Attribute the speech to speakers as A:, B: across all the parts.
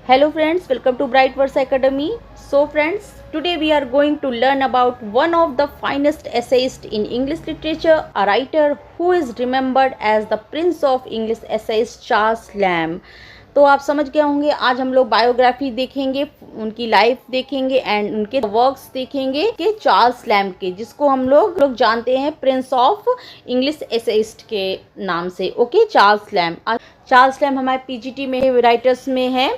A: Hello friends, welcome to Bright Words Academy. So friends, today we are going to learn about one of the finest essayists in English literature, a writer who is remembered as the Prince of English essayists, Charles Lamb. तो आप समझ गए होंगे, आज हम लोग biography देखेंगे, उनकी लाइफ देखेंगे एंड उनके वर्क्स देखेंगे कि चार्ल्स लैम्ब के, जिसको हम लोग जानते हैं प्रिंस ऑफ इंग्लिश एसेइस्ट के नाम से. Okay, Charles lamb. Charles lamb हमारे पीजीटी में राइटर्स में है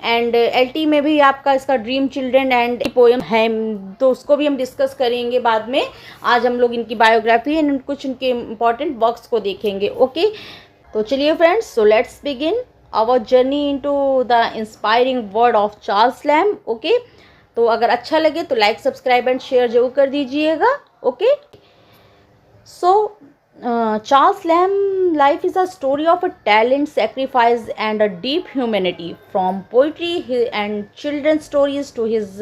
A: एंड एलटी में भी आपका इसका ड्रीम चिल्ड्रन एंड पोएम है, तो उसको भी हम डिस्कस करेंगे बाद में. आज हम लोग इनकी बायोग्राफी एंड कुछ इनके इम्पॉर्टेंट वर्क्स को देखेंगे. ओके, तो चलिए friends, so let's begin our journey into the inspiring word of Charles Lamb. Okay, तो अगर अच्छा लगे तो लाइक, सब्सक्राइब एंड शेयर जरूर कर दीजिएगा. Okay, so Charles Lamb's life is a story of a talent, sacrifice, and a deep humanity. From poetry and children's stories to his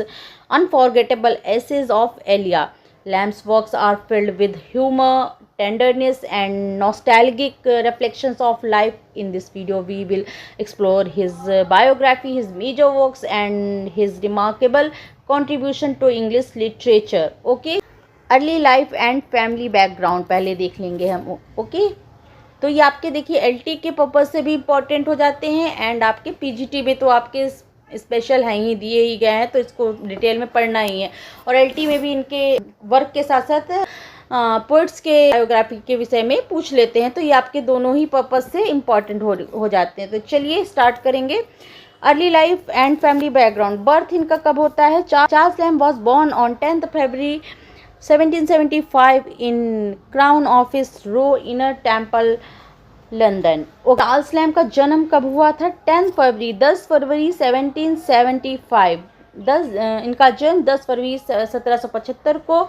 A: unforgettable essays of Elia, Lamb's works are filled with humor, tenderness, and nostalgic reflections of life. In this video, we will explore his biography, his major works, and his remarkable contribution to English literature. Okay. Early life and family background पहले देख लेंगे हम. Okay, तो ये आपके देखिए LT के purpose से भी इम्पोर्टेंट हो जाते हैं एंड आपके पीजीटी में तो आपके स्पेशल हैं ही, दिए ही गए हैं, तो इसको डिटेल में पढ़ना ही है. और एलटी में भी इनके वर्क के साथ साथ पोइट्स के बायोग्राफी के विषय में पूछ लेते हैं, तो ये आपके दोनों ही पर्पज़ से इम्पॉर्टेंट हो जाते हैं. तो चलिए स्टार्ट करेंगे. Early life and family background. Birth इनका कब होता है? Charles lamb was born on 10 February 1775 in Crown Office Row, Inner Temple, London. Charles lamb का जन्म कब हुआ था? 10 फरवरी 1775. इनका जन्म 10 फरवरी 1775 को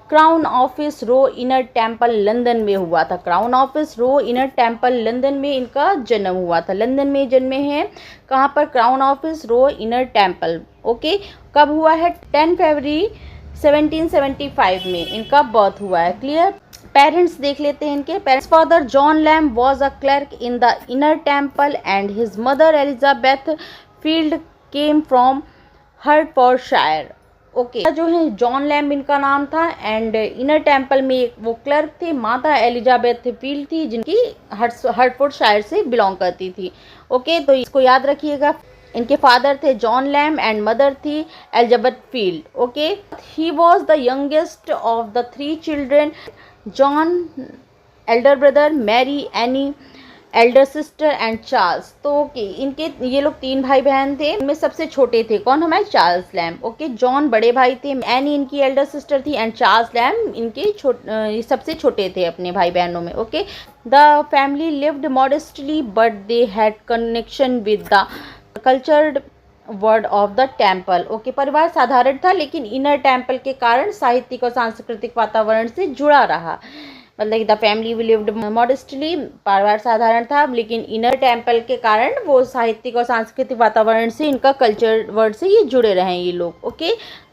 A: क्राउन ऑफिस रो, इनर टेम्पल, लंदन में हुआ था. क्राउन ऑफिस रो, इनर टेम्पल, लंदन में इनका जन्म हुआ था. लंदन में जन्मे हैं. कहाँ पर? क्राउन ऑफिस रो, इनर टेम्पल. ओके, कब हुआ है? 10 फरवरी 1775 में इनका बर्थ हुआ है. क्लियर. पेरेंट्स देख लेते हैं इनके. Parents father John lamb was a clerk in the inner temple and his mother Elizabeth field came from Hertfordshire. Okay, जो है जॉन लैम्ब इनका नाम था एंड इनर टेम्पल में वो क्लर्क थे. माता एलिजाबेथ फील्ड थी जिनकी हर्टफोर्डशायर से बिलोंग करती थी. ओके, तो इसको याद रखिएगा. इनके फादर थे जॉन लैम्ब एंड मदर थी Elizabeth Field. Okay, he was the youngest of the 3 children. John elder brother, Mary, Annie elder sister and Charles. तो ओके, इनके ये लोग 3 भाई बहन थे. इनमें सबसे छोटे थे कौन? हमारे चार्ल्स लैम्ब. ओके, जॉन बड़े भाई थे, एनी इनकी एल्डर सिस्टर थी एंड चार्ल्स लैम्ब इनके सबसे छोटे थे अपने भाई बहनों में. Okay, the family lived modestly but they had connection with the cultured word of the temple. Okay, परिवार साधारण था लेकिन इनर टेम्पल के कारण साहित्यिक और सांस्कृतिक वातावरण से जुड़ा रहा. मतलब द फैमिली लिव्ड मॉडेस्टली, परिवार साधारण था लेकिन इनर टेम्पल के कारण वो साहित्यिक और सांस्कृतिक वातावरण से, इनका कल्चर वर्ड से ये जुड़े रहे ये लोग. ओके,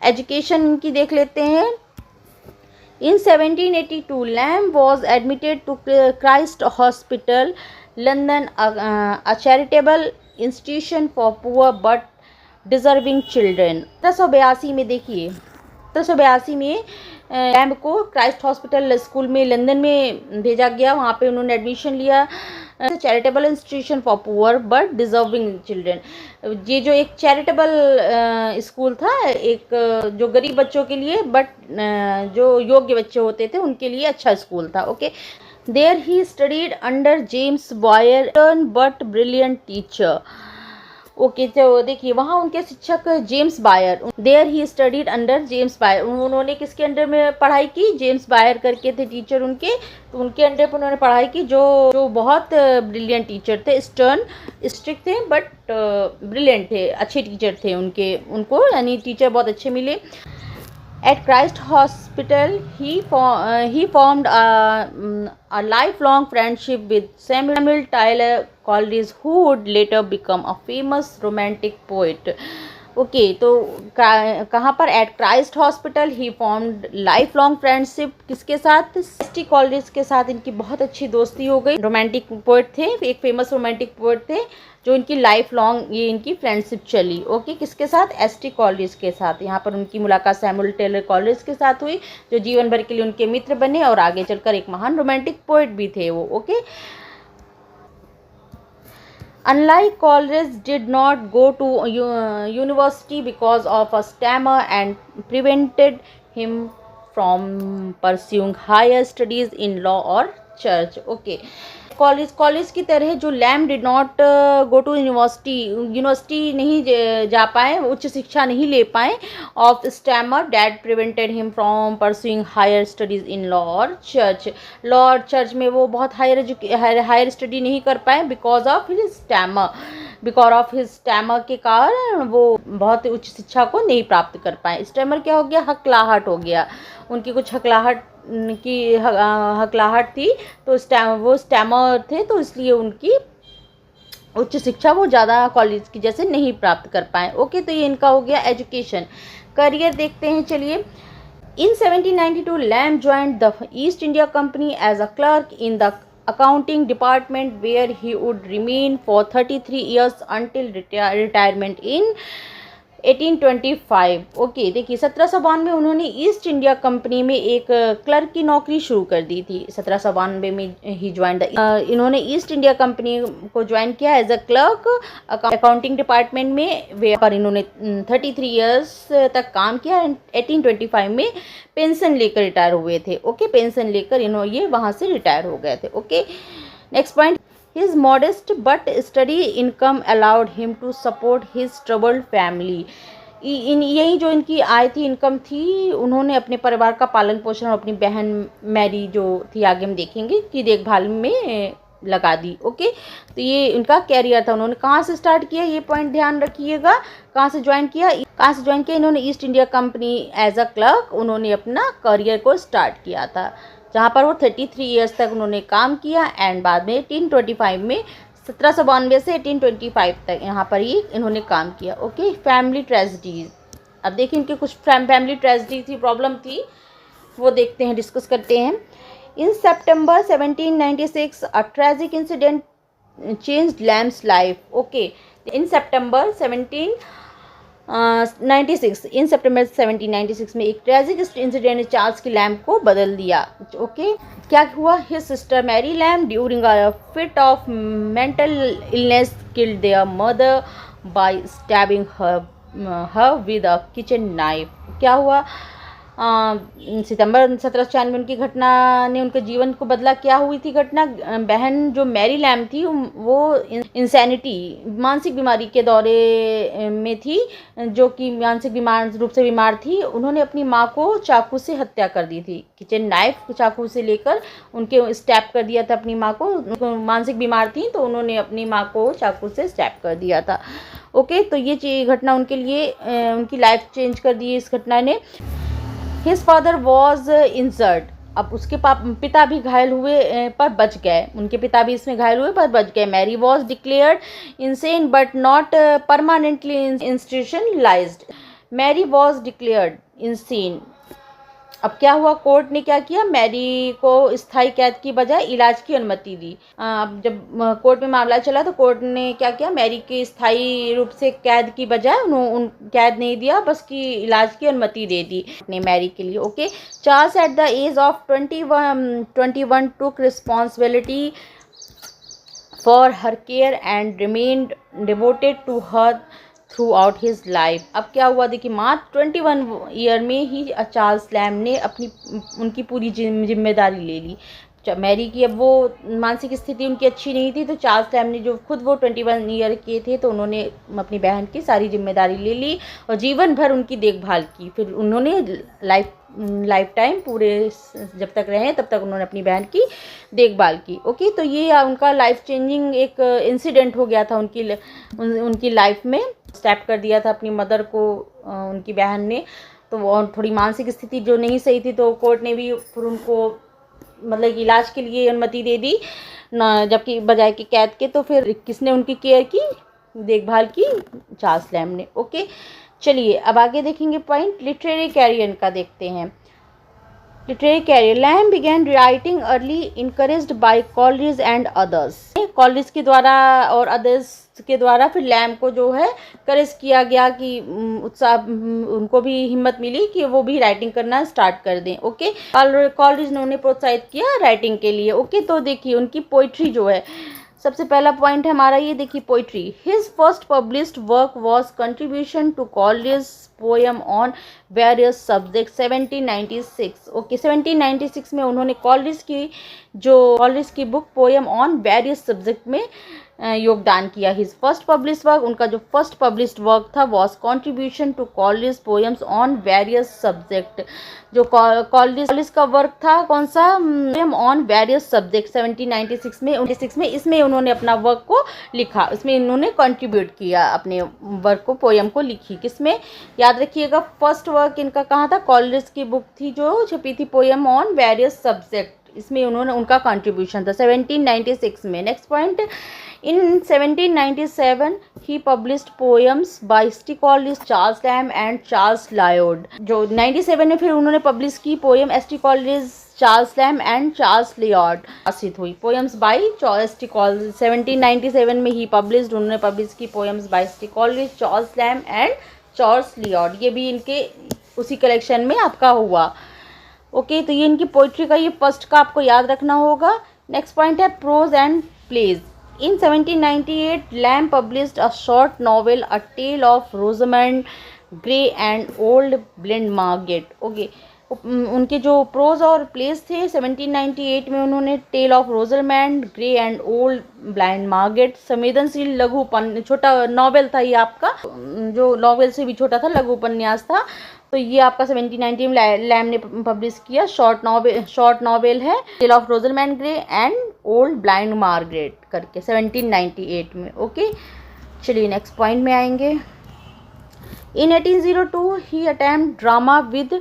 A: एजुकेशन इनकी देख लेते हैं. In 1782, Lamb was admitted to Christ Hospital, London, a charitable institution for poor but deserving children. 1782 में देखिए, 1782 में लैम्ब को क्राइस्ट हॉस्पिटल स्कूल में लंदन में भेजा गया. वहाँ पे उन्होंने एडमिशन लिया. Charitable institution for poor but deserving children. ये जो एक चैरिटेबल स्कूल था, एक जो गरीब बच्चों के लिए बट जो योग्य बच्चे होते थे उनके लिए अच्छा स्कूल था. Okay, there he studied under James Boyer, but brilliant teacher. Okay, तो देखिए वहाँ उनके शिक्षक James Boyer. There he studied under James Boyer. उन्होंने किसके अंडर में पढ़ाई की? जेम्स बायर करके थे टीचर उनके, तो उनके अंडर पर उन्होंने पढ़ाई की, जो बहुत ब्रिलियंट टीचर थे. स्टर्न, स्ट्रिक्ट थे बट ब्रिलियंट थे, अच्छे टीचर थे उनको यानी टीचर बहुत अच्छे मिले. At Christ Hospital, he formed a lifelong friendship with Samuel Taylor Coleridge, who would later become a famous romantic poet. Okay तो कहाँ पर? एट क्राइस्ट हॉस्पिटल ही फॉर्म्ड लाइफ लॉन्ग फ्रेंडशिप किसके साथ? एसटी कॉलेज के साथ इनकी बहुत अच्छी दोस्ती हो गई। रोमांटिक पोएट थे, एक फेमस रोमांटिक पोएट थे जो इनकी लाइफ लॉन्ग ये इनकी फ्रेंडशिप चली। ओके किसके साथ? एसटी कॉलेज के साथ। यहाँ पर उनकी मुलाकात सैमुअल टेलर कॉलेज के साथ हुई जो जीवन भर के लिए उनके मित्र बने और आगे चलकर एक महान रोमांटिक पोएट भी थे वो। Okay Unlike Coleridge, did not go to university because of a stammer and prevented him from pursuing higher studies in law or church. Okay. College की तरह जो Lamb did not go to university नहीं जा पाए, उच्च शिक्षा नहीं ले पाए। Of stammer that prevented him from pursuing higher studies in law और चर्च। लॉ और चर्च में वो बहुत हायर स्टडी नहीं कर पाए बिकॉज ऑफ हिज स्टैमर के कारण वो बहुत उच्च शिक्षा को नहीं प्राप्त कर पाए। स्टैमर क्या हो गया? हकलाहट हो गया। उनकी कुछ हकलाहट थी तो वो स्टैमर थे तो इसलिए उनकी उच्च शिक्षा वो ज़्यादा कॉलेज की जैसे नहीं प्राप्त कर पाए। ओके तो ये इनका हो गया एजुकेशन। करियर देखते हैं चलिए। In 1792 Lamb joined the East India Company as a clerk in the accounting department where he would remain for 33 years until retirement in 1825। Okay देखिए 1792 में उन्होंने ईस्ट इंडिया कंपनी में एक क्लर्क की नौकरी शुरू कर दी थी। 1792 में ही ज्वाइन इन्होंने ईस्ट इंडिया कंपनी को ज्वाइन किया as a clerk accounting department में, वे पर इन्होंने 33 इयर्स तक काम किया। 1825 में पेंशन लेकर रिटायर हुए थे। ओके पेंशन लेकर ये वहाँ से रिटायर हो गए थे। Okay next point. His modest but steady income allowed him to support his troubled family। यही जो इनकी आय थी, इनकम थी, उन्होंने अपने परिवार का पालन पोषण और अपनी बहन मैरी जो थी आगे हम देखेंगे की देखभाल में लगा दी। ओके तो ये इनका कैरियर था। उन्होंने कहाँ से स्टार्ट किया ये पॉइंट ध्यान रखिएगा। कहाँ से ज्वाइन किया इन्होंने East India Company as a clerk उन्होंने अपना करियर को स्टार्ट किया था जहाँ पर वो 33 इयर्स तक उन्होंने काम किया एंड बाद में 1825 में 1792 से 1825 तक यहाँ पर ही इन्होंने काम किया। Okay family tragedies. अब देखिए इनके कुछ फैमिली ट्रेजेडी थी, प्रॉब्लम थी, वो देखते हैं, डिस्कस करते हैं। In September 1796 a tragic incident changed Lamb's life. Okay in September 1796 में एक ट्रेजिक इंसिडेंट ने चार्ल्स की लैम्प को बदल दिया। ओके क्या हुआ? His sister Mary Lamb during a fit of mental illness killed their mother by stabbing her with a kitchen knife. क्या हुआ? सितंबर 1796 में उनकी घटना ने उनके जीवन को बदला। क्या हुई थी घटना? बहन जो मैरी लैम थी वो इंसैनिटी मानसिक बीमारी के दौरे में थी, जो कि मानसिक रूप से बीमार थी। उन्होंने अपनी माँ को चाकू से हत्या कर दी थी। किचन नाइफ चाकू से लेकर उनके स्टैप कर दिया था अपनी माँ को। मानसिक बीमार थी तो उन्होंने अपनी माँ को चाकू से स्टैप कर दिया था। ओके तो ये घटना उनके लिए उनकी लाइफ चेंज कर दी इस घटना ने। His father was injured. अब उसके पिता भी घायल हुए पर बच गए। उनके पिता भी इसमें घायल हुए पर बच गए। Mary was declared insane but not permanently institutionalised. Mary was declared insane. अब क्या हुआ? कोर्ट ने क्या किया? मैरी को स्थायी कैद की बजाय इलाज की अनुमति दी। अब जब कोर्ट में मामला चला तो कोर्ट ने क्या किया? मैरी के स्थायी रूप से कैद की बजाय कैद नहीं दिया, बस की इलाज की अनुमति दे दी अपने मैरी के लिए। Okay Charles at the age of 21 took responsibility for her care and remained devoted to her throughout his life. अब क्या हुआ? देखिए मात्र 21 ईयर में ही चार्ल्स लैम ने उनकी पूरी जिम्मेदारी ले ली मैरी की। अब वो मानसिक स्थिति उनकी अच्छी नहीं थी तो चार्ल्स लैम ने जो खुद वो 21 ईयर के थे तो उन्होंने अपनी बहन की सारी जिम्मेदारी ले ली और जीवन भर उनकी देखभाल की। फिर उन्होंने लाइफ टाइम पूरे जब तक रहे तब तक उन्होंने अपनी बहन की देखभाल की। ओके तो ये उनका लाइफ चेंजिंग एक इंसिडेंट हो गया था उनकी लाइफ में। स्टैप कर दिया था अपनी मदर को उनकी बहन ने, तो वो थोड़ी मानसिक स्थिति जो नहीं सही थी तो कोर्ट ने भी फिर उनको मतलब इलाज के लिए अनुमति दे दी ना, जबकि बजाय के कैद के। तो फिर किसने उनकी केयर की, देखभाल की? चार्ल्स लैम ने। ओके चलिए अब आगे देखेंगे पॉइंट, लिटरेरी कैरियर का देखते हैं। Literary career, Lamb began writing early encouraged by Coleridge and others. Coleridge के द्वारा और अदर्स के द्वारा फिर लैम को जो है करेज किया गया कि उत्साह, उनको भी हिम्मत मिली कि वो भी राइटिंग करना स्टार्ट कर दें। ओके, कॉलरिज ने उन्हें प्रोत्साहित किया राइटिंग के लिए। ओके, तो देखिए उनकी पोइट्री जो है, सबसे पहला पॉइंट है हमारा ये, देखिए poetry. His first published work was contribution to college poem on various subject 1796। Okay, 1796 में उन्होंने कॉलेज की book poem on various subject में योगदान किया। हिज फर्स्ट पब्लिश्ड वर्क, उनका जो फर्स्ट पब्लिश्ड वर्क था was contribution to college poems on various subject. जो कॉलेज का वर्क था कौन सा, पोएम ऑन वेरियस सब्जेक्ट 1796 में इसमें उन्होंने अपना वर्क को लिखा, इसमें इन्होंने कंट्रीब्यूट किया अपने वर्क को, पोएम को लिखी। किसमें, याद रखिएगा फर्स्ट वर्क इनका कहाँ था, कॉलेज की बुक थी जो छपी थी पोएम ऑन वेरियस सब्जेक्ट, इसमें उन्होंने उनका कंट्रीब्यूशन था 1796 में। नेक्स्ट पॉइंट, इन 1797 ही published poems by S T. Coleridge, Charles Lamb and Charles Lloyd. जो 97 में फिर उन्होंने पब्लिश की poem S T. Coleridge, Charles Lamb and Charles Lloyd प्रकाशित हुई। Poems by S T. कॉलेज 1797 में ही पब्लिश्ड, उन्होंने पब्लिश की poems by S T. Coleridge, Charles Lamb and Charles Lloyd. ये भी इनके उसी कलेक्शन में आपका हुआ। ओके, तो ये इनकी पोइट्री का ये फर्स्ट का आपको याद रखना होगा। नेक्स्ट पॉइंट है prose and plays. In 1798, Lamb published a short novel, A Tale of Rosamond Grey and Old Blind Margaret. Okay, उनके जो प्रोज और प्लेस थे 1798 में उन्होंने tale of Rosamund Gray and old blind Margaret, संवेदनशील लघु छोटा नॉवेल था ये आपका, जो नॉवेल से भी छोटा था, लघु उपन्यास था। तो ये आपका 1790 में लैम ने पब्लिश किया, शॉर्ट नॉवेल है tale of Rosamund Gray and old blind Margaret करके 1798 में। ओके, चलिए नेक्स्ट पॉइंट में आएंगे। इन 1802 ही attempt drama with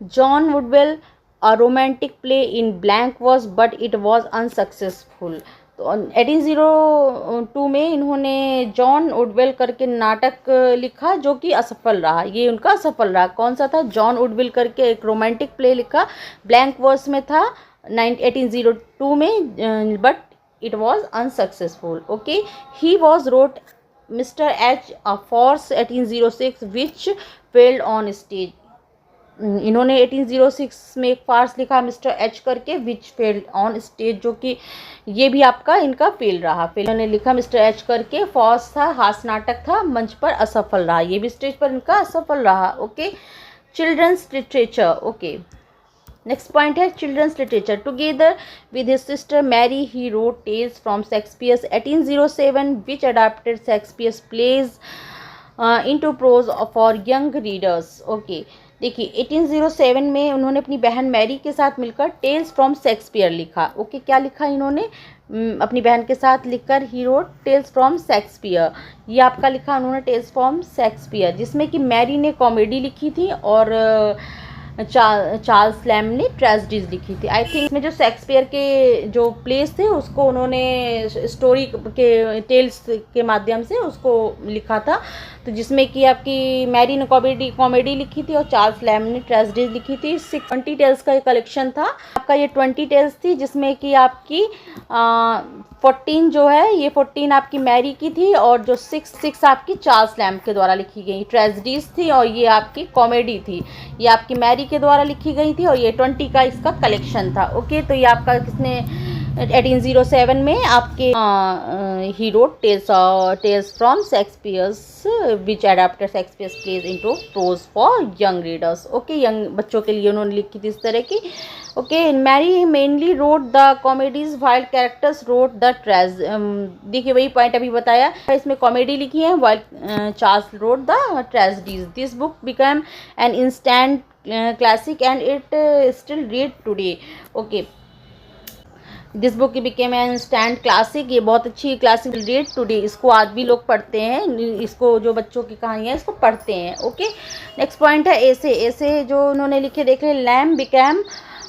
A: John Woodvil, a romantic play in blank verse but it was unsuccessful. तो 1802 में इन्होंने जॉन वुडवेल करके नाटक लिखा जो कि असफल रहा, ये उनका असफल रहा। कौन सा था, जॉन वुडवेल करके एक रोमांटिक प्ले लिखा, ब्लैंक वर्स में था 1802 में, but it was unsuccessful. Okay, he was wrote mister H a farce 1806 which failed on stage. इन्होंने 1806 में एक फार्स लिखा मिस्टर एच करके, विच फेल्ड ऑन स्टेज, जो कि ये भी आपका इनका फेल रहा। इन्होंने लिखा मिस्टर एच करके, फार्स था, हास्य नाटक था, मंच पर असफल रहा, ये भी स्टेज पर इनका असफल रहा। Okay, children's literature. Okay, next point है children's literature. Together with his sister Mary he wrote tales from Shakespeare's 1807 which adapted Shakespeare's plays into prose for young readers. Okay, देखिए 1807 में उन्होंने अपनी बहन मैरी के साथ मिलकर टेल्स फ्रॉम शेक्सपियर लिखा। ओके, क्या लिखा इन्होंने अपनी बहन के साथ लिखकर, he wrote tales from Shakespeare, ये आपका लिखा उन्होंने टेल्स फ्रॉम शेक्सपियर, जिसमें कि मैरी ने कॉमेडी लिखी थी और चार्ल्स लैम ने ट्रेजेडीज लिखी थी। आई थिंक इसमें जो शेक्सपियर के जो प्लेस थे उसको उन्होंने स्टोरी के टेल्स के माध्यम से उसको लिखा था। तो जिसमें कि आपकी मैरी ने कॉमेडी लिखी थी और चार्ल्स लैम ने ट्रेजेडीज लिखी थी। 20 टेल्स का कलेक्शन था आपका, ये 20 टेल्स थी, जिसमें कि आपकी 14 जो है ये 14 आपकी मैरी की थी और जो 6 आपकी चार्ल्स लैम के द्वारा लिखी गई ट्रेजेडीज थी और ये आपकी कॉमेडी थी, ये आपकी मैरी के द्वारा लिखी गई थी और ये 20 का इसका कलेक्शन था। ओके, तो ये आपका किसने 1807 में आपके he wrote tales from Shakespeare's which adapted Shakespeare's plays into prose for young readers. Okay, young बच्चों के लिए उन्होंने लिखी थी इस तरह की। Okay, Mary mainly wrote the comedies while characters wrote the tragedies. देखिए वही पॉइंट अभी बताया, इसमें कॉमेडी लिखी है while Charles wrote the tragedies. This book become an instant classic and it still read today. Okay, this book became N instant classic, ये बहुत अच्छी क्लासिक रीड टुडे, इसको आज भी लोग पढ़ते हैं, इसको जो बच्चों की कहानियाँ इसको पढ़ते हैं। ओके, नेक्स्ट पॉइंट है ऐसे जो उन्होंने लिखे, देख लें। Lamb became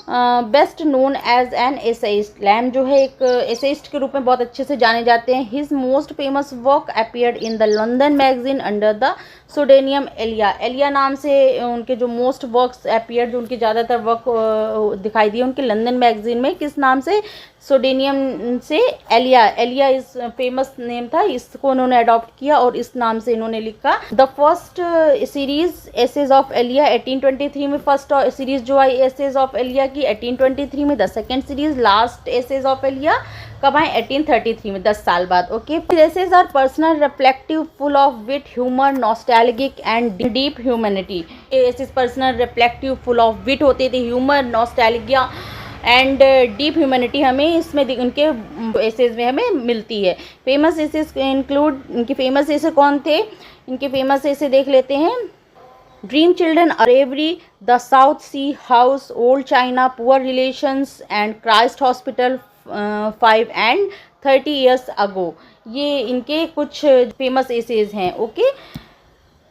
A: best known as an essayist. Lamb जो है एक एसेइस्ट के रूप में बहुत अच्छे से जाने जाते हैं। His most famous work appeared in the London magazine under the pseudonym Elia. Elia नाम से उनके जो मोस्ट वर्क्स अपीयर्ड, जो उनके ज़्यादातर वर्क दिखाई दिए उनके लंदन मैगजीन में, किस नाम से? सोडेनियम से। एलिया, एलिया इस फेमस नेम था, इसको उन्होंने अडॉप्ट किया और इस नाम से इन्होंने लिखा। The first series essays of Elia 1823 में फर्स्ट सीरीज जो आई एसेज ऑफ एलिया की 1823 में। The second series last essays of Elia कब आए? 1833 में, 10 साल बाद। Okay, essays are personal, reflective, full of wit, humour, nostalgic and deep humanity. Essays personal, reflective, full of wit होते थे, humour, nostalgia and deep humanity हमें इसमें उनके एसेज में हमें मिलती है। फेमस एसेज इंक्लूड, इनके फेमस एसे कौन थे? इनके फेमस एसे देख लेते हैं। Dream children, a reverie, the south Sea House, Old China, poor relations and Christ hospital 5 and 30 years ago. ये इनके कुछ फेमस एसेज हैं। ओके,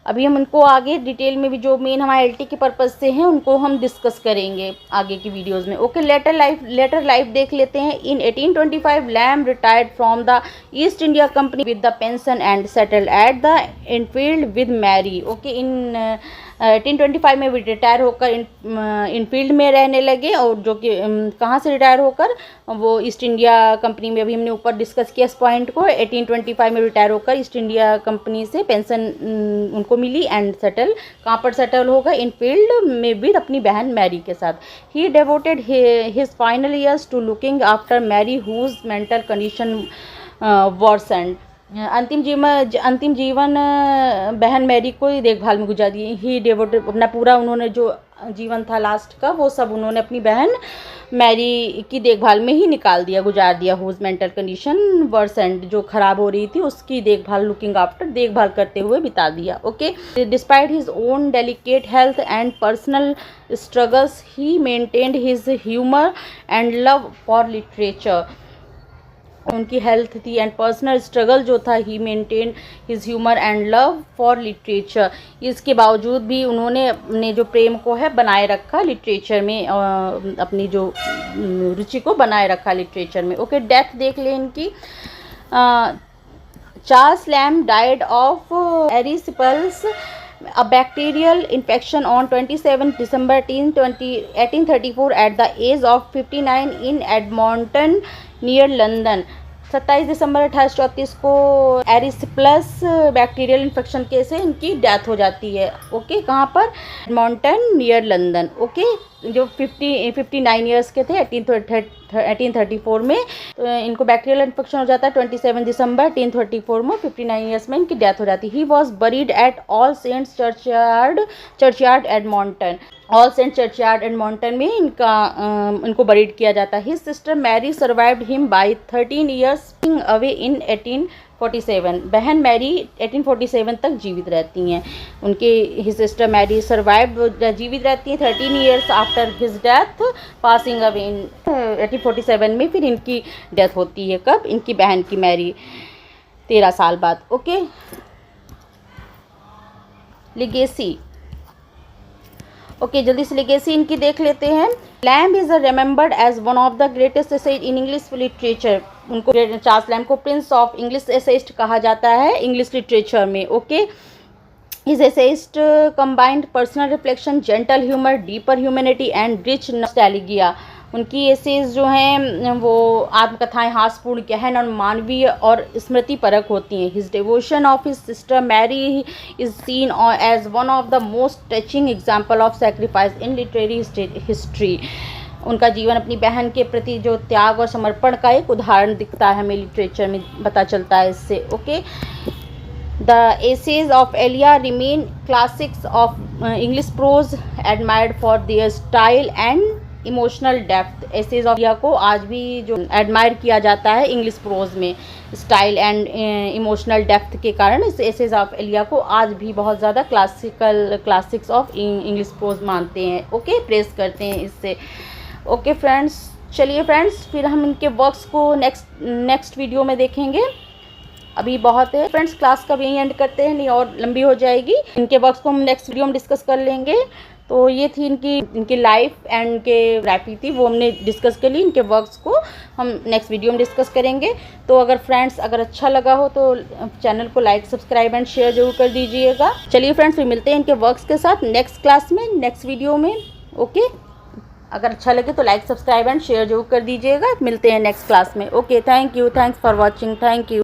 A: अभी हम उनको आगे डिटेल में भी जो मेन हमारे एलटी के पर्पज़ से हैं उनको हम डिस्कस करेंगे आगे की वीडियोस में। ओके, लेटर लाइफ देख लेते हैं। In 1825 Lamb retired from the East India company with the pension and settled at the Enfield with Mary. Okay, in 1825 में भी रिटायर होकर इनफील्ड में रहने लगे, और जो कि कहाँ से रिटायर होकर? वो ईस्ट इंडिया कंपनी में, अभी हमने ऊपर डिस्कस किया इस पॉइंट को। 1825 में रिटायर होकर ईस्ट इंडिया कंपनी से पेंशन उनको मिली एंड सेटल, कहाँ पर सेटल होगा? इनफील्ड में विद अपनी बहन मैरी के साथ। He devoted his final years to looking after Mary whose mental condition worsened. अंतिम जीवन बहन मैरी को ही देखभाल में गुजार दिए। ही डेवोटेड, अपना पूरा उन्होंने जो जीवन था लास्ट का वो सब उन्होंने अपनी बहन मैरी की देखभाल में ही निकाल दिया, गुजार दिया। हुज मेंटल कंडीशन वर्सेंड, जो खराब हो रही थी उसकी देखभाल, लुकिंग आफ्टर, देखभाल करते हुए बिता दिया। Okay, despite his own delicate health and personal struggles he maintained his humour and love for literature. उनकी हेल्थ थी एंड पर्सनल स्ट्रगल जो था, he maintain his humour and love for literature. इसके बावजूद भी उन्होंने अपने जो प्रेम को है बनाए रखा लिटरेचर में, अपनी जो रुचि को बनाए रखा लिटरेचर में। ओके, डेथ देख लें इनकी। Charles Lamb died of erysipelas a bacterial infection on 27 December 1834 at the age of 59 in Edmonton near London। 27 दिसंबर 1834 को एरिसिप्लस बैक्टीरियल इन्फेक्शन के से इनकी डेथ हो जाती है। ओके, कहाँ पर? Edmonton near London. ओके, जो 59 ईयर्स के थे 1834 में, इनको बैक्टीरियल इन्फेक्शन हो जाता है। 27 दिसंबर 1834 में 59 ईयर्स में इनकी डेथ हो जाती है। He was buried at All Saints churchyard Edmonton. All Saint churchyard Edmonton में इनको बरीड किया जाता है। His sister Mary survived him by 13 years away in 1847। बहन मैरी 1847 तक जीवित रहती हैं। उनके हिज सिस्टर मैरी सर्वाइव्ड, जीवित रहती हैं 13 years after his death, passing away in 1847 में फिर इनकी डेथ होती है। कब? इनकी बहन की मैरी 13 साल बाद। Okay, legacy. ओके, जल्दी से लेगेसी इनकी देख लेते हैं। Lamb is remembered as one of the greatest essayist in English literature. उनको, चार्ल्स लैम्ब को प्रिंस ऑफ इंग्लिश एसेइस्ट कहा जाता है इंग्लिश लिटरेचर में। Okay, his essayist combined personal reflection, gentle humour, deeper humanity and rich nostalgia. उनकी essays जो हैं वो आत्मकथाएं हास्यपूर्ण, गहन और मानवीय और स्मृति परक होती हैं। His devotion of his sister Mary is seen as one of the most touching example of sacrifice in literary history. उनका जीवन अपनी बहन के प्रति जो त्याग और समर्पण का एक उदाहरण दिखता है, हमें लिटरेचर में पता चलता है इससे। Okay, the essays of Elia remain classics of English prose, admired for their style and emotional depth. Essays of Elia को आज भी जो एडमायर किया जाता है इंग्लिश प्रोज में, स्टाइल एंड इमोशनल डेप्थ के कारण इस एसेज ऑफ एलिया को आज भी बहुत ज़्यादा क्लासिक्स ऑफ इंग्लिश प्रोज मानते हैं। ओके, प्रेस करते हैं इससे। ओके फ्रेंड्स, चलिए फ्रेंड्स, फिर हम इनके वर्क्स को नेक्स्ट वीडियो में देखेंगे। अभी बहुत है फ्रेंड्स, क्लास का भी यहीं एंड करते हैं, नहीं और लंबी हो जाएगी। इनके वर्क्स को हम नेक्स्ट वीडियो में डिस्कस कर लेंगे। तो ये थी इनकी लाइफ एंड इनके रैपी थी, वो हमने डिस्कस कर ली। इनके वर्क्स को हम नेक्स्ट वीडियो में डिस्कस करेंगे। तो अगर फ्रेंड्स अगर अच्छा लगा हो तो चैनल को लाइक सब्सक्राइब एंड शेयर जरूर कर दीजिएगा। चलिए फ्रेंड्स, फिर मिलते हैं इनके वर्क्स के साथ नेक्स्ट क्लास में, नेक्स्ट वीडियो में। ओके, अगर अच्छा लगे तो लाइक सब्सक्राइब एंड शेयर जरूर कर दीजिएगा। मिलते हैं नेक्स्ट क्लास में। Okay, thank you, thanks for watching, thank you.